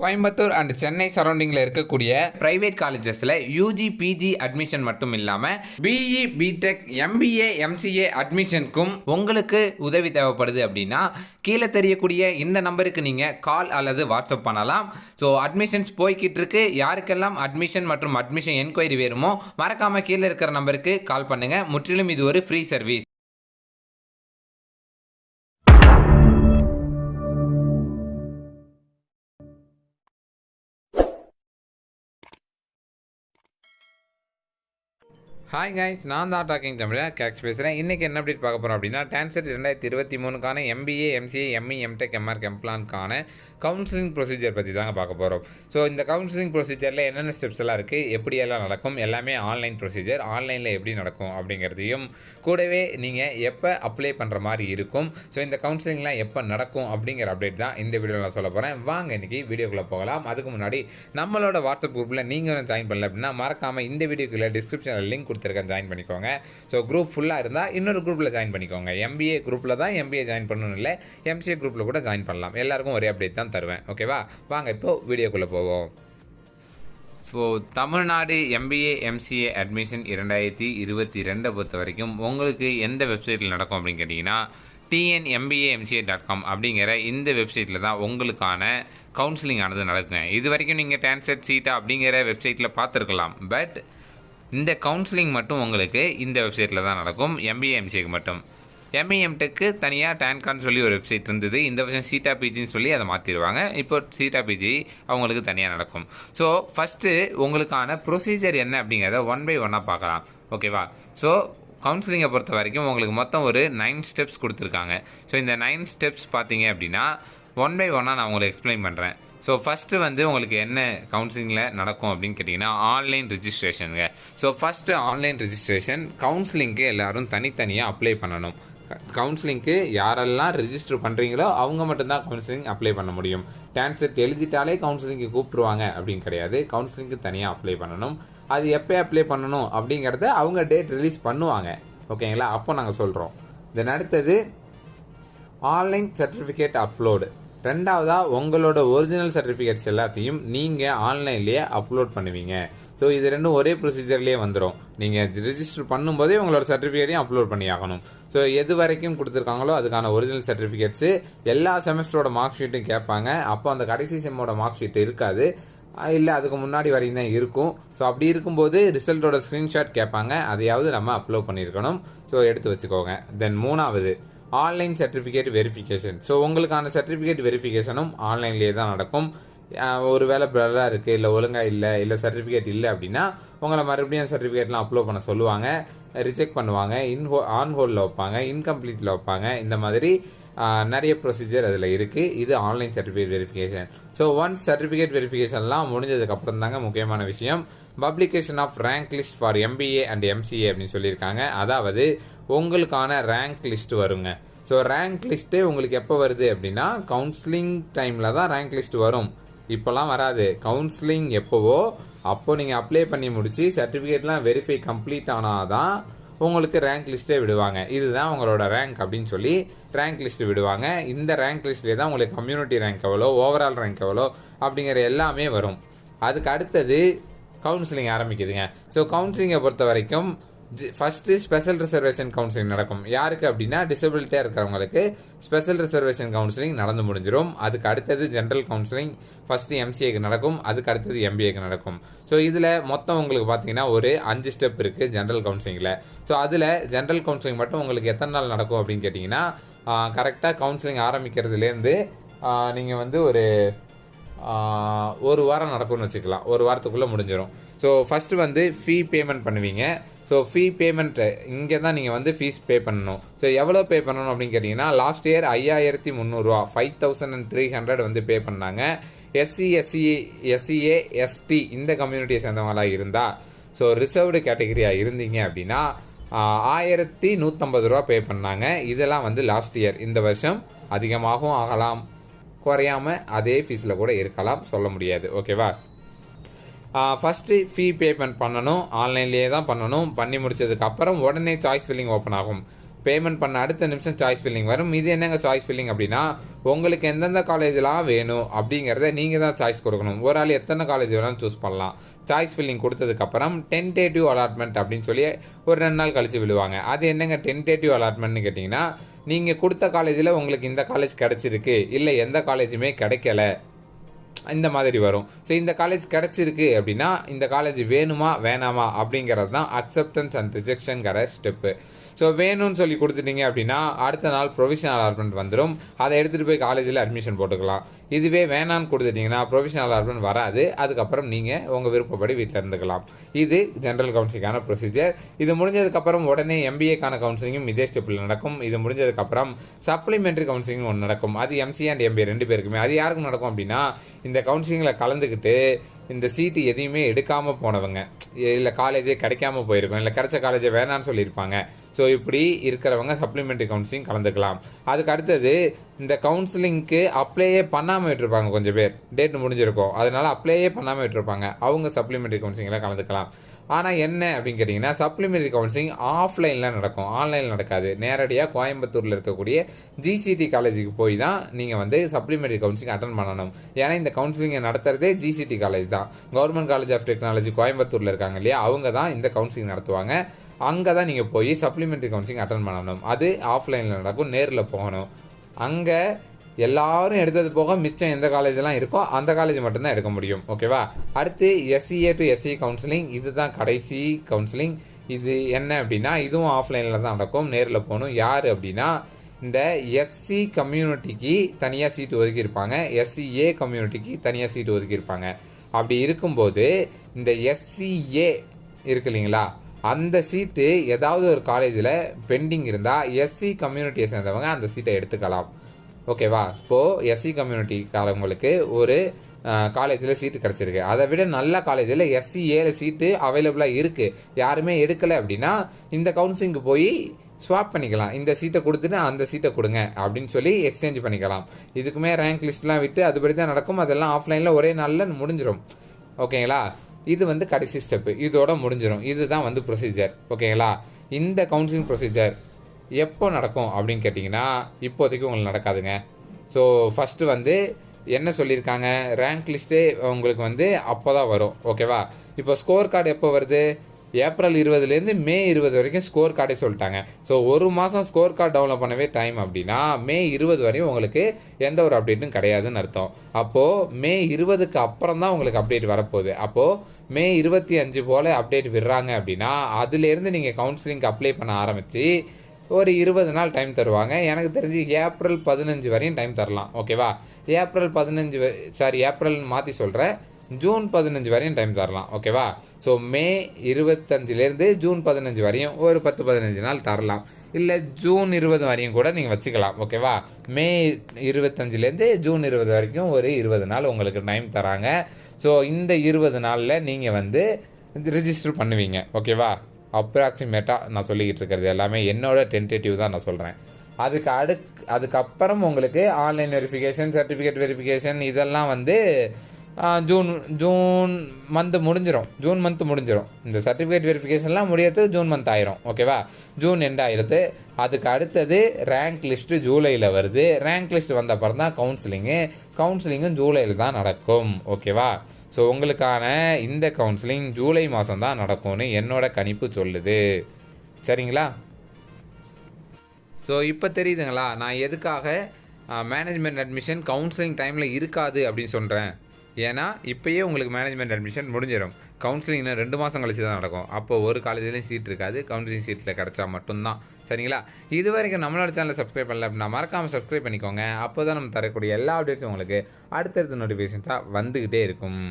Coimbatore and Chennai சரௌண்டிங்கில் இருக்கக்கூடிய private காலேஜஸில் யூஜி பிஜி அட்மிஷன் மட்டும் இல்லாமல் பிஇ பிடெக் எம்பிஏ எம்சிஏ அட்மிஷனுக்கும் உங்களுக்கு உதவி தேவைப்படுது அப்படின்னா கீழே தெரியக்கூடிய இந்த நம்பருக்கு நீங்கள் கால் அல்லது வாட்ஸ்அப் பண்ணலாம். ஸோ அட்மிஷன்ஸ் போய்கிட்டு இருக்கு. யாருக்கெல்லாம் அட்மிஷன் மற்றும் அட்மிஷன் என்கொயரி வேணுமோ மறக்காமல் கீழே இருக்கிற நம்பருக்கு கால் பண்ணுங்கள். முற்றிலும் இது ஒரு ஃப்ரீ சர்வீஸ். ஹாய் கைஸ், நான் தான் டாக்கிங் தமிழா கேக்ஸ் பேசுகிறேன். இன்றைக்கி என்ன அப்டேட் பார்க்க போகிறோம் அப்படின்னா டான்செட் 2023க்கான MBA MCA ME MTech MArch எம்ப்ளான்கான கவுன்சிலிங் ப்ரொசீஜர் பற்றி தாங்க பார்க்க போகிறோம். ஸோ இந்த கவுன்சிலிங் ப்ரொசீஜரில் என்னென்ன ஸ்டெப்ஸ் எல்லாம் இருக்குது, எப்படியெல்லாம் நடக்கும், எல்லாமே ஆன்லைன் ப்ரொசீஜர். ஆன்லைனில் எப்படி நடக்கும் அப்படிங்கிறதையும் கூடவே நீங்கள் எப்போ அப்ளை பண்ணுற மாதிரி இருக்கும், ஸோ இந்த கவுன்சிலிங்லாம் எப்போ நடக்கும் அப்படிங்கிற அப்டேட் தான் இந்த வீடியோவில் நான் சொல்ல போகிறேன். வாங்க இன்றைக்கி வீடியோக்குள்ளே போகலாம். அதுக்கு முன்னாடி நம்மளோட வாட்ஸ்அப் குரூப்பில் நீங்கள் ஜாயின் பண்ணல அப்படின்னா மறக்காமல் இந்த வீடியோக்குள்ளே டிஸ்கிரிப்ஷனில் லிங்க் கொடுத்துருக்கேன், ஜாயின் பண்ணிக்கோங்க. ஸோ குரூப் ஃபுல்லாக இருந்தால் இன்னொரு குரூப்பில் ஜாயின் பண்ணிக்கோங்க. எம்பிஏ குரூப்பில் தான் எம்பிஏ ஜாயின் பண்ணணும் இல்லை, எம்சிஏ குரூப்பில் கூட ஜாயின் பண்ணலாம். எல்லாருக்கும் ஒரே அப்டேட் தான் தருவேன். ஓகேவா, வாங்க இப்போ வீடியோக்குள்ளே போவோம். So Tamil Nadu MBA MCA admission 2022 பொறுத்த வரைக்கும் உங்களுக்கு எந்த வெப்சைட்டில் நடக்கும் அப்படின்னு கேட்டிங்கன்னா tnmbamca.com அப்படிங்கிற இந்த வெப்சைட்டில் தான் உங்களுக்கான கவுன்சிலிங் ஆனது நடக்குங்க. இது வரைக்கும் நீங்கள் டான்செட் சீட்டா அப்படிங்கிற வெப்சைட்டில் பார்த்துருக்கலாம். பட் இந்த கவுன்சிலிங் மட்டும் உங்களுக்கு இந்த வெப்சைட்டில் தான் நடக்கும். எம்பிஏ எம்சிஏக்கு மட்டும். எம்இ எம்டெக்கு தனியாக டேன்கான்னு சொல்லி ஒரு வெப்சைட் இருந்தது. இந்த வருஷம் சீட்டா பிஜின்னு சொல்லி அதை மாற்றிடுவாங்க. இப்போ சீட்டா பிஜி அவங்களுக்கு தனியாக நடக்கும். ஸோ ஃபஸ்ட்டு உங்களுக்கான ப்ரொசீஜர் என்ன அப்படிங்கிறத ஒன் பை ஒன்னாக பார்க்கலாம். ஓகேவா, ஸோ கவுன்சிலிங்கை பொறுத்த வரைக்கும் உங்களுக்கு மொத்தம் ஒரு 9 ஸ்டெப்ஸ் கொடுத்துருக்காங்க. ஸோ இந்த 9 ஸ்டெப்ஸ் பார்த்தீங்க அப்படின்னா ஒன் பை ஒன்னாக நான் உங்களுக்கு எக்ஸ்பிளைன் பண்ணுறேன். ஸோ ஃபஸ்ட்டு வந்து உங்களுக்கு என்ன கவுன்சிலிங்கில் நடக்கும் அப்படின்னு கேட்டிங்கன்னா ஆன்லைன் ரிஜிஸ்ட்ரேஷனுங்க. So first online registration. கவுன்சிலிங்க்கு எல்லோரும் தனித்தனியாக அப்ளை பண்ணணும். கவுன்சிலிங்க்கு யாரெல்லாம் ரிஜிஸ்டர் பண்ணுறீங்களோ அவங்க மட்டும்தான் கவுன்சிலிங் அப்ளை பண்ண முடியும். டான்செட் எழுதிட்டாலே கவுன்சிலிங்க்கு கூப்பிட்ருவாங்க அப்படின்னு கிடையாது. கவுன்சிலிங்க்கு தனியாக அப்ளை பண்ணணும். அது எப்போ அப்ளை பண்ணணும் அப்படிங்கிறத அவங்க டேட் ரிலீஸ் பண்ணுவாங்க. ஓகேங்களா, அப்போ நாங்கள் சொல்கிறோம். தென் அடுத்தது ஆன்லைன் சர்டிஃபிகேட் அப்லோடு. ரெண்டாவதாக உங்களோட ஒரிஜினல் சர்டிஃபிகேட்ஸ் எல்லாத்தையும் நீங்கள் ஆன்லைன்லேயே அப்லோட் பண்ணுவீங்க. ஸோ இது ரெண்டும் ஒரே ப்ரொசீஜர்லேயே வந்துடும். நீங்கள் ரிஜிஸ்டர் பண்ணும்போதே உங்களோட சர்டிஃபிகேட்டையும் அப்லோட் பண்ணி ஆகணும். ஸோ எது வரைக்கும் கொடுத்துருக்காங்களோ அதுக்கான ஒரிஜினல் சர்டிஃபிகேட்ஸு, எல்லா செமஸ்டரோட மார்க் ஷீட்டும் கேட்பாங்க. அப்போ அந்த கடைசி செம்மோட மார்க் ஷீட் இருக்காது, இல்லை அதுக்கு முன்னாடி வரைக்கும் தான் இருக்கும். ஸோ அப்படி இருக்கும்போது ரிசல்ட்டோட ஸ்க்ரீன்ஷாட் கேட்பாங்க, அதையாவது நம்ம அப்லோட் பண்ணியிருக்கணும். ஸோ எடுத்து வச்சுக்கோங்க. தென் மூணாவது ஆன்லைன் சர்டிஃபிகேட் வெரிஃபிகேஷன். ஸோ உங்களுக்கான சர்டிஃபிகேட் வெரிஃபிகேஷனும் ஆன்லைன்லேயே தான் நடக்கும். ஒரு வேளை பிளராக இருக்குது, இல்லை ஒழுங்காக இல்லை சர்டிஃபிகேட் இல்லை அப்படின்னா உங்களை மறுபடியும் சர்டிஃபிகேட்லாம் அப்லோட் பண்ண சொல்லுவாங்க, ரிஜெக்ட் பண்ணுவாங்க, ஆன் ஹோல்டில் வைப்பாங்க, இன்கம்ப்ளீட்டில் வைப்பாங்க. இந்த மாதிரி நிறைய ப்ரொசீஜர் அதில் இருக்குது. இது online certificate verification. So once certificate வெரிஃபிகேஷன்லாம் முடிஞ்சதுக்கப்புறம் தாங்க முக்கியமான விஷயம் publication of rank list for MBA and MCA அப்படின்னு சொல்லியிருக்காங்க. அதாவது உங்களுக்கான ரேங்க் லிஸ்ட் வருங்க. ஸோ ரேங்க் லிஸ்ட்டு உங்களுக்கு எப்போ வருது அப்படின்னா கவுன்சிலிங் டைமில் தான் ரேங்க் லிஸ்ட் வரும். இப்போலாம் வராது. கவுன்சிலிங் எப்போவோ அப்போ நீங்கள் அப்ளை பண்ணி முடிச்சு சர்டிஃபிகேட்லாம் வெரிஃபை கம்ப்ளீட் ஆனால் தான் உங்களுக்கு ரேங்க் லிஸ்ட்டே விடுவாங்க. இதுதான் உங்களோட ரேங்க் அப்படின்னு சொல்லி ரேங்க் லிஸ்ட் விடுவாங்க. இந்த ரேங்க் லிஸ்ட்லேயே தான் உங்களுக்கு கம்யூனிட்டி ரேங்க் எவ்வளோ, ஓவரால் ரேங்க் எவ்வளோ அப்படிங்கிற எல்லாமே வரும். அதுக்கு அடுத்தது கவுன்சிலிங் ஆரம்பிக்குதுங்க. ஸோ கவுன்சிலிங்கை பொறுத்த வரைக்கும் ஃபஸ்ட்டு ஸ்பெஷல் ரிசர்வேஷன் கவுன்சிலிங் நடக்கும். யாருக்கு அப்படின்னா டிசபிலிட்டியாக இருக்கிறவங்களுக்கு ஸ்பெஷல் ரிசர்வேஷன் கவுன்சிலிங் நடந்து முடிஞ்சிடும். அதுக்கு அடுத்தது ஜென்ரல் கவுன்சிலிங் ஃபஸ்ட்டு எம்சிஏக்கு நடக்கும், அதுக்கு அடுத்தது எம்பிஏக்கு நடக்கும். ஸோ இதில் மொத்தம் உங்களுக்கு பார்த்தீங்கன்னா ஒரு 5 ஸ்டெப் இருக்குது ஜென்ரல் கவுன்சிலிங்கில். ஸோ அதில் ஜென்ரல் கவுன்சிலிங் மட்டும் உங்களுக்கு எத்தனை நாள் நடக்கும் அப்படின்னு கேட்டிங்கன்னா கரெக்டாக கவுன்சிலிங் ஆரம்பிக்கிறதுலேருந்து நீங்கள் வந்து ஒரு வாரம் நடக்கும்னு வச்சுக்கலாம். ஒரு வாரத்துக்குள்ளே முடிஞ்சிடும். ஸோ ஃபஸ்ட்டு வந்து ஃபீ பேமெண்ட் பண்ணுவீங்க. ஸோ ஃபீ பேமெண்ட்டு இங்கே தான் நீங்கள் வந்து ஃபீஸ் பே பண்ணணும். ஸோ எவ்வளோ பே பண்ணணும் அப்படின்னு கேட்டிங்கன்னா லாஸ்ட் இயர் 5300 5300 வந்து பே பண்ணாங்க. எஸ்சிஏ எஸ்டி இந்த கம்யூனிட்டியை சேர்ந்தவங்களாக இருந்தால், ஸோ ரிசர்வ்டு கேட்டகரியாக இருந்தீங்க அப்படின்னா 1150 பே பண்ணாங்க. இதெல்லாம் வந்து லாஸ்ட் இயர். இந்த வருஷம் அதிகமாகவும் ஆகலாம், குறையாமல் அதே ஃபீஸில் கூட இருக்கலாம், சொல்ல முடியாது. ஓகேவா, ஃபஸ்ட்டு ஃபீ பேமெண்ட் பண்ணணும். ஆன்லைன்லேயே தான் பண்ணணும். பண்ணி முடிச்சதுக்கப்புறம் உடனே சாய்ஸ் ஃபில்லிங் ஓப்பன் ஆகும். பேமெண்ட் பண்ண அடுத்த நிமிஷம் சாய்ஸ் ஃபில்லிங் வரும். இது என்னங்க சாய்ஸ் ஃபில்லிங் அப்படின்னா, உங்களுக்கு எந்தெந்த காலேஜ்லாம் வேணும் அப்படிங்கிறத நீங்கள் தான் சாய்ஸ் கொடுக்கணும். ஒரு ஆள் எத்தனை காலேஜ் வேணாலும் சூஸ் பண்ணலாம். சாய்ஸ் ஃபில்லிங் கொடுத்ததுக்கப்புறம் டென்டேட்டிவ் அலாட்மெண்ட் அப்படின்னு சொல்லி ஒரு 2 நாள் கழித்து விழுவாங்க. அது என்னங்க டென்டேட்டிவ் அலாட்மெண்ட்னு கேட்டிங்கன்னா, நீங்கள் கொடுத்த காலேஜில் உங்களுக்கு இந்த காலேஜ் கிடச்சிருக்கு, இல்லை எந்த காலேஜுமே கிடைக்கல, இந்த மாதிரி வரும். ஸோ இந்த காலேஜ் கிடச்சிருக்கு அப்படின்னா இந்த காலேஜ் வேணுமா வேணாமா அப்படிங்கிறது தான் அக்செப்டன்ஸ் அண்ட் ரிஜெக்ஷனுங்கிற ஸ்டெப்பு. ஸோ வேணும்னு சொல்லி கொடுத்துட்டீங்க அப்படின்னா அடுத்த நாள் ப்ரொவிஷனல் அலாட்மெண்ட் வந்துடும். அதை எடுத்துகிட்டு போய் காலேஜில் அட்மிஷன் போட்டுக்கலாம். இதுவே வேணான்னு கொடுத்துட்டிங்கன்னா ப்ரொவிஷனல் அலாட்மெண்ட் வராது. அதுக்கப்புறம் நீங்கள் உங்கள் விருப்பப்படி வீட்டில் இருந்துக்கலாம். இது ஜென்ரல் கவுன்சிலிங்கான ப்ரொசீஜர். இது முடிஞ்சதுக்கப்புறம் உடனே எம்பிஏக்கான கவுன்சிலிங்கும் இதே ஸ்டெப்பில் நடக்கும். இது முடிஞ்சதுக்கப்புறம் சப்ளிமெண்ட்ரி கவுன்சிலிங் ஒன்று நடக்கும். அது எம்சிஏ அண்ட் எம்பிஏ 2 பேருக்குமே. அது யாருக்கும் நடக்கும் அப்படின்னா, இந்த கவுன்சிலிங்கில் கலந்துக்கிட்டு இந்த சீட்டு எதையுமே எடுக்காமல் போனவங்க, இல்லை காலேஜே கிடைக்காம போயிருக்கும், இல்லை கிடைச்ச காலேஜை வேணான்னு சொல்லியிருப்பாங்க. ஸோ இப்படி இருக்கிறவங்க சப்ளிமெண்ட்ரி கவுன்சிலிங் கலந்துக்கலாம். அதுக்கு அடுத்தது இந்த கவுன்சிலிங்க்கு அப்ளையே பண்ணாமல் விட்டுருப்பாங்க கொஞ்சம் பேர், டேட் முடிஞ்சிருக்கும், அதனால அப்ளையே பண்ணாமல் விட்டுருப்பாங்க. அவங்க சப்ளிமெண்ட்ரி கவுன்சிலிங்கில் கலந்துக்கலாம். ஆனால் என்ன அப்படின்னு கேட்டிங்கன்னா, சப்ளிமெண்ட்ரி கவுன்சிலிங் ஆஃப்லைனில் நடக்கும், ஆன்லைனில் நடக்காது. நேரடியாக கோயம்புத்தூரில் இருக்கக்கூடிய ஜிசிடி காலேஜுக்கு போய் தான் நீங்கள் வந்து சப்ளிமெண்ட்ரி கவுன்சிலிங் அட்டன் பண்ணணும். ஏன்னா இந்த கவுன்சிலிங்கை நடத்துறதே ஜிசிடி காலேஜ் தான். கவர்மெண்ட் காலேஜ் ஆஃப் டெக்னாலஜி கோயம்புத்தூரில் இருக்காங்க இல்லையா, அவங்க தான் இந்த கவுன்சிலிங் நடத்துவாங்க. அங்கே தான் நீங்கள் போய் சப்ளிமெண்ட்ரி கவுன்சிலிங் அட்டன் பண்ணணும். அது ஆஃப்லைனில் நடக்கும், நேரில் போகணும். அங்கே எல்லாரும் எடுத்தது போக மிச்சம் எந்த காலேஜெலாம் இருக்கோ அந்த காலேஜ் மட்டும்தான் எடுக்க முடியும். ஓகேவா? அடுத்து எஸ்சிஏ டு எஸ்சி கவுன்சிலிங், இதுதான் கடைசி கவுன்சிலிங். இது என்ன அப்படின்னா, இதுவும் ஆஃப்லைனில் தான் நடக்கும், நேரில் போகணும். யார் அப்படின்னா, இந்த எஸ்சி கம்யூனிட்டிக்கு தனியாக சீட்டு ஒதுக்கியிருப்பாங்க, எஸ்சிஏ கம்யூனிட்டிக்கு தனியாக சீட்டு ஒதுக்கியிருப்பாங்க. அப்படி இருக்கும்போது இந்த எஸ்சிஏ இருக்கு இல்லைங்களா, அந்த சீட்டு ஏதாவது ஒரு காலேஜில் பெண்டிங் இருந்தால் எஸ்சி கம்யூனிட்டியை சேர்ந்தவங்க அந்த சீட்டை எடுத்துக்கலாம். ஓகேவா? இப்போது எஸ்சி கம்யூனிட்டிக்காரவங்களுக்கு ஒரு காலேஜில் சீட்டு கிடச்சிருக்கு. அதை விட நல்ல காலேஜில் எஸ்சிஏல சீட்டு அவைலபிளாக இருக்குது, யாருமே எடுக்கலை அப்படின்னா இந்த கவுன்சிலிங்க்கு போய் ஸ்வாப் பண்ணிக்கலாம். இந்த சீட்டை கொடுத்துட்டு அந்த சீட்டை கொடுங்க அப்படின்னு சொல்லி எக்ஸ்சேஞ்ச் பண்ணிக்கலாம். இதுக்குமே ரேங்க் லிஸ்ட்லாம் விட்டு அதுபடி தான் நடக்கும். அதெல்லாம் ஆஃப்லைனில் ஒரே நாளில் முடிஞ்சிடும். ஓகேங்களா? இது வந்து கடைசி ஸ்டெப்பு, இதோட முடிஞ்சிடும். இதுதான் வந்து ப்ரொசீஜர். ஓகேங்களா? இந்த கவுன்சிலிங் ப்ரொசீஜர் எப்போ நடக்கும் அப்படின்னு கேட்டிங்கன்னா, இப்போதைக்கு உங்களுக்கு நடக்காதுங்க. ஸோ ஃபஸ்ட்டு வந்து என்ன சொல்லியிருக்காங்க, ரேங்க் லிஸ்ட்டே உங்களுக்கு வந்து அப்போ தான் வரும். ஓகேவா? இப்போ ஸ்கோர் கார்டு எப்போ வருது, ஏப்ரல் 20லேருந்து மே 20 வரைக்கும் ஸ்கோர் கார்டே சொல்லிட்டாங்க. ஸோ ஒரு மாதம் ஸ்கோர் கார்டு டவுன்லோட் பண்ணவே டைம் அப்படின்னா மே 20 வரையும் உங்களுக்கு எந்த ஒரு அப்டேட்டும் கிடையாதுன்னு அர்த்தம். அப்போது மே 20க்கு அப்புறம் தான் உங்களுக்கு அப்டேட் வரப்போகுது. அப்போது மே 25 போல் அப்டேட் விடுறாங்க அப்படின்னா அதுலேருந்து நீங்கள் கவுன்சிலிங்க்கு அப்ளை பண்ண ஆரம்பித்து ஒரு 20 நாள் டைம் தருவாங்க. எனக்கு தெரிஞ்சு ஏப்ரல் 15 வரையும் டைம் தரலாம். ஓகேவா? ஏப்ரல் மாற்றி சொல்கிறேன், ஜூன் 15 வரையும் டைம் தரலாம். ஓகேவா? ஸோ மே 25லேருந்து ஜூன் 15 வரையும் ஒரு 10-15 நாள் தரலாம். இல்லை ஜூன் 20 வரையும் கூட நீங்கள் வச்சுக்கலாம். ஓகேவா? மே 25லேருந்து ஜூன் 20 வரைக்கும் ஒரு 20 நாள் உங்களுக்கு டைம் தராங்க. ஸோ இந்த 20 நாளில் நீங்கள் வந்து ரிஜிஸ்டர் பண்ணுவீங்க. ஓகேவா? அப்ராக்சிமேட்டாக நான் சொல்லிக்கிட்டு இருக்கிறது எல்லாமே என்னோட டென்டேட்டிவ் தான் நான் சொல்கிறேன். அதுக்கப்புறம் உங்களுக்கு ஆன்லைன் வெரிஃபிகேஷன், சர்டிஃபிகேட் வெரிஃபிகேஷன் இதெல்லாம் வந்து ஜூன் மந்த் முடிஞ்சிடும். இந்த சர்டிஃபிகேட் வெரிஃபிகேஷன்லாம் முடியறது ஜூன் மந்த் ஆயிரும். ஓகேவா? ஜூன் எண்ட் ஆயிடுது. அதுக்கு அடுத்தது ரேங்க் லிஸ்ட்டு ஜூலையில் வருது. ரேங்க் லிஸ்ட் வந்த அப்புறம் தான் கவுன்சிலிங்கும் ஜூலையில் தான் நடக்கும். ஓகேவா? ஸோ உங்களுக்கான இந்த கவுன்சிலிங் ஜூலை மாதம் தான் நடக்கும்னு என்னோட கணிப்பு சொல்லுது. சரிங்களா? ஸோ இப்போ தெரியுதுங்களா நான் எதுக்காக மேனேஜ்மெண்ட் அட்மிஷன் கவுன்சிலிங் டைமில் இருக்காது அப்படின்னு சொல்கிறேன். ஏன்னா இப்போயே உங்களுக்கு மேனேஜ்மெண்ட் அட்மிஷன் முடிஞ்சிடும். கவுன்சிலிங் இன்னும் 2 மாதம் கழிச்சு தான் நடக்கும். அப்போ ஒரு காலேஜ்லேயும் சீட் இருக்காது, கவுன்சிலிங் சீட்டில் கிடச்சா மட்டும்தான். சரிங்களா? இது வரைக்கும் நம்மளோட சேனலை சப்ஸ்கிரைப் பண்ணல அப்படின்னா மறக்காமல் சப்ஸ்கிரைப் பண்ணிக்கோங்க. அப்போ தான் நம்ம தரக்கூடிய எல்லா அப்டேட்ஸும் உங்களுக்கு அடுத்தடுத்த நோட்டிஃபிகேஷன்ஸாக வந்துக்கிட்டே இருக்கும்.